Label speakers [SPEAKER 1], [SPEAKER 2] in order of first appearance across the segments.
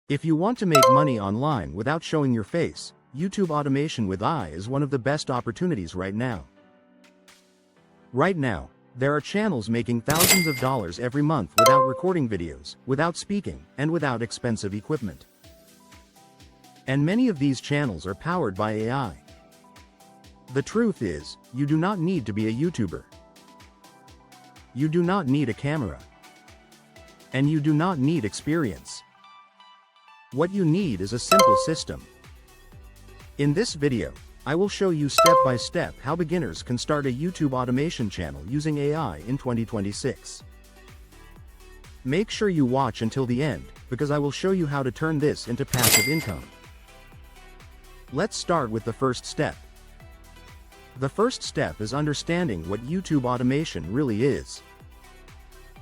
[SPEAKER 1] If you want to make money online without showing your face, YouTube automation with AI is one of the best opportunities right now. Right now, there are channels making thousands of dollars every month without recording videos, without speaking, and without expensive equipment. And many of these channels are powered by AI. The truth is, you do not need to be a YouTuber. You do not need a camera. And you do not need experience. What you need is a simple system. In this video, I will show you step by step how beginners can start a YouTube automation channel using AI in 2026. Make sure you watch until the end, because I will show you how to turn this into passive income. Let's start with the first step. The first step is understanding what YouTube automation really is.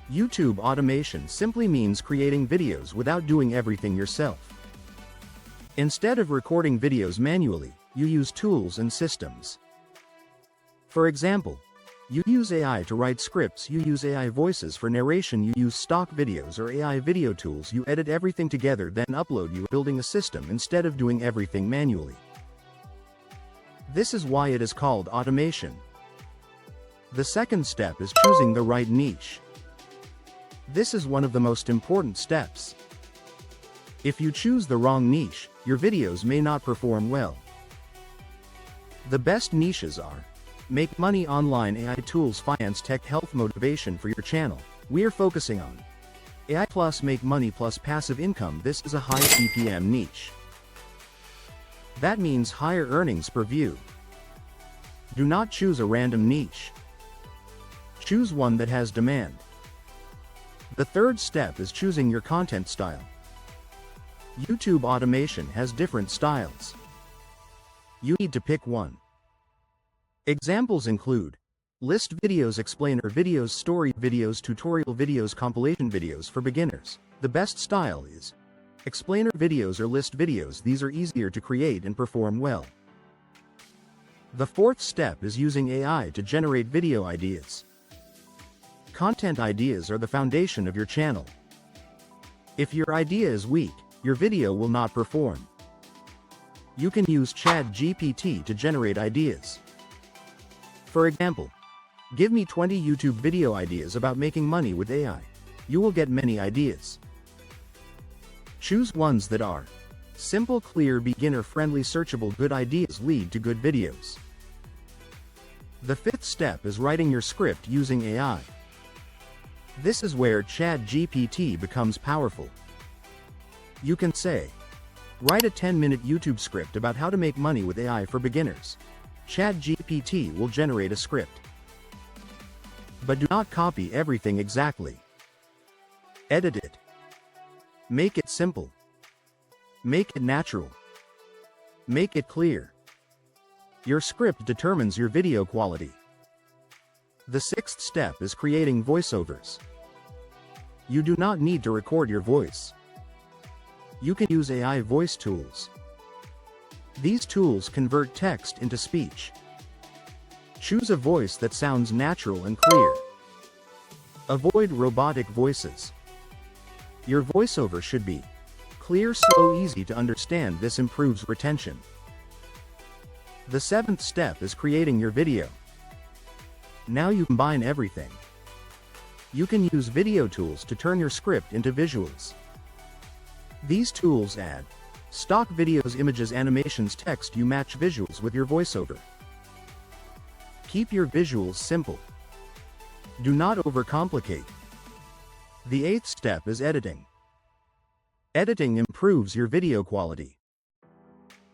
[SPEAKER 1] YouTube automation simply means creating videos without doing everything yourself. Instead of recording videos manually, you use tools and systems. For example, you use AI to write scripts, you use AI voices for narration, you use stock videos or AI video tools, you edit everything together then upload. You are building a system instead of doing everything manually. This is why it is called automation. The second step is choosing the right niche. This is one of the most important steps. If you choose the wrong niche, your videos may not perform well. The best niches are: make money online, AI tools, finance, tech, health, motivation. For your channel, we are focusing on AI plus make money plus passive income. This is a high CPM niche. That means higher earnings per view. Do not choose a random niche. Choose one that has demand. The third step is choosing your content style. YouTube automation has different styles. You need to pick one. Examples include list videos, explainer videos, story videos, tutorial videos, compilation videos for beginners. The best style is explainer videos or list videos. These are easier to create and perform well. The fourth step is using AI to generate video ideas. Content ideas are the foundation of your channel. If your idea is weak, your video will not perform. You can use ChatGPT to generate ideas. For example, give me 20 YouTube video ideas about making money with AI. You will get many ideas. Choose ones that are simple, clear, beginner-friendly, searchable. Good ideas lead to good videos. The fifth step is writing your script using AI. This is where ChatGPT becomes powerful. You can say, write a 10-minute YouTube script about how to make money with AI for beginners. ChatGPT will generate a script. But do not copy everything exactly. Edit it. Make it simple. Make it natural. Make it clear. Your script determines your video quality. The sixth step is creating voiceovers. You do not need to record your voice. You can use AI voice tools. These tools convert text into speech. Choose a voice that sounds natural and clear. Avoid robotic voices. Your voiceover should be clear, slow, easy to understand. This improves retention. The seventh step is creating your video. Now you combine everything. You can use video tools to turn your script into visuals. These tools add stock videos, images, animations, text. You match visuals with your voiceover. Keep your visuals simple. Do not overcomplicate. The eighth step is editing. Editing improves your video quality.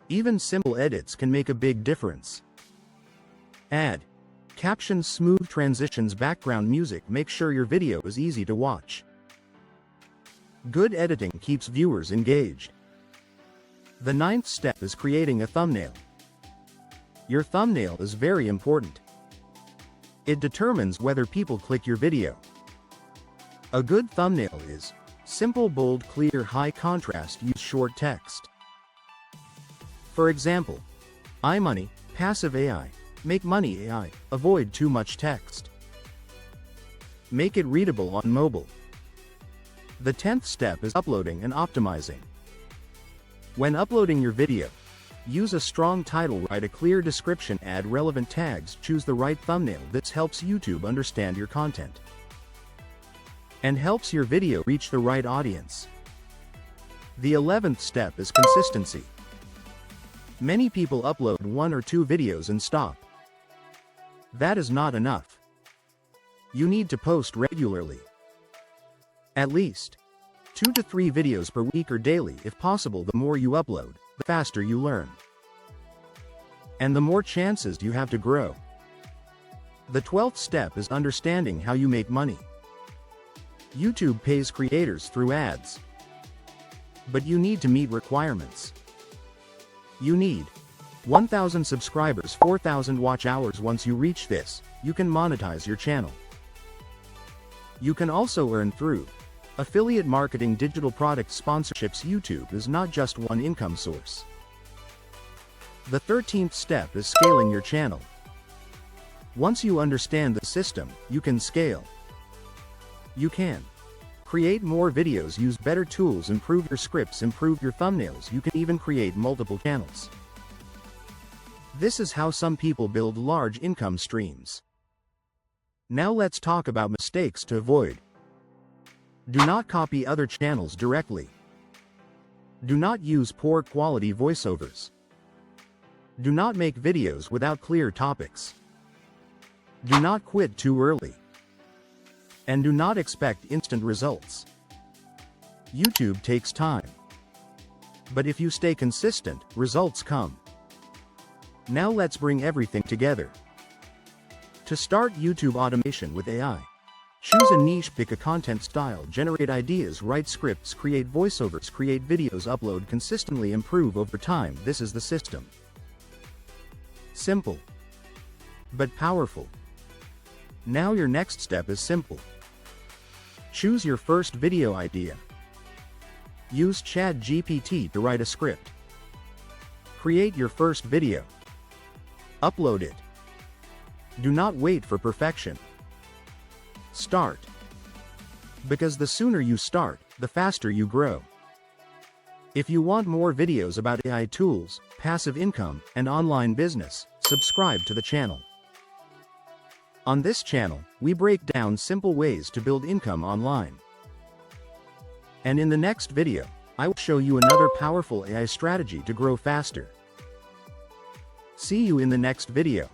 [SPEAKER 1] Even simple edits can make a big difference. Add captions, smooth transitions, background music. Make sure your video is easy to watch. Good editing keeps viewers engaged. The ninth step is creating a thumbnail. Your thumbnail is very important. It determines whether people click your video. A good thumbnail is simple, bold, clear, high contrast. Use short text. For example, iMoney, passive AI, make money AI. Avoid too much text. Make it readable on mobile. The 10th step is uploading and optimizing. When uploading your video, use a strong title, write a clear description, add relevant tags, choose the right thumbnail. This helps YouTube understand your content and helps your video reach the right audience. The 11th step is consistency. Many people upload 1 or 2 videos and stop. That is not enough. You need to post regularly. At least 2 to 3 videos per week or daily if possible. The more you upload, the faster you learn, and the more chances you have to grow. The 12th step is understanding how you make money. YouTube pays creators through ads, but you need to meet requirements. You need 1,000 subscribers, 4,000 watch hours. Once you reach this, you can monetize your channel. You can also earn through affiliate marketing, digital product sponsorships. YouTube is not just one income source. The 13th step is scaling your channel. Once you understand the system, you can scale. You can create more videos, use better tools, improve your scripts, improve your thumbnails. You can even create multiple channels. This is how some people build large income streams. Now let's talk about mistakes to avoid. Do not copy other channels directly. Do not use poor quality voiceovers. Do not make videos without clear topics. Do not quit too early. And do not expect instant results. YouTube takes time. But if you stay consistent, results come. Now let's bring everything together. To start YouTube automation with AI, choose a niche, pick a content style, generate ideas, write scripts, create voiceovers, create videos, upload consistently, improve over time. This is the system. Simple, but powerful. Now your next step is simple. Choose your first video idea. Use ChatGPT to write a script. Create your first video. Upload it. Do not wait for perfection. Start. Because the sooner you start, the faster you grow. If you want more videos about AI tools, passive income, and online business, subscribe to the channel. On this channel, we break down simple ways to build income online. And in the next video, I will show you another powerful AI strategy to grow faster. See you in the next video.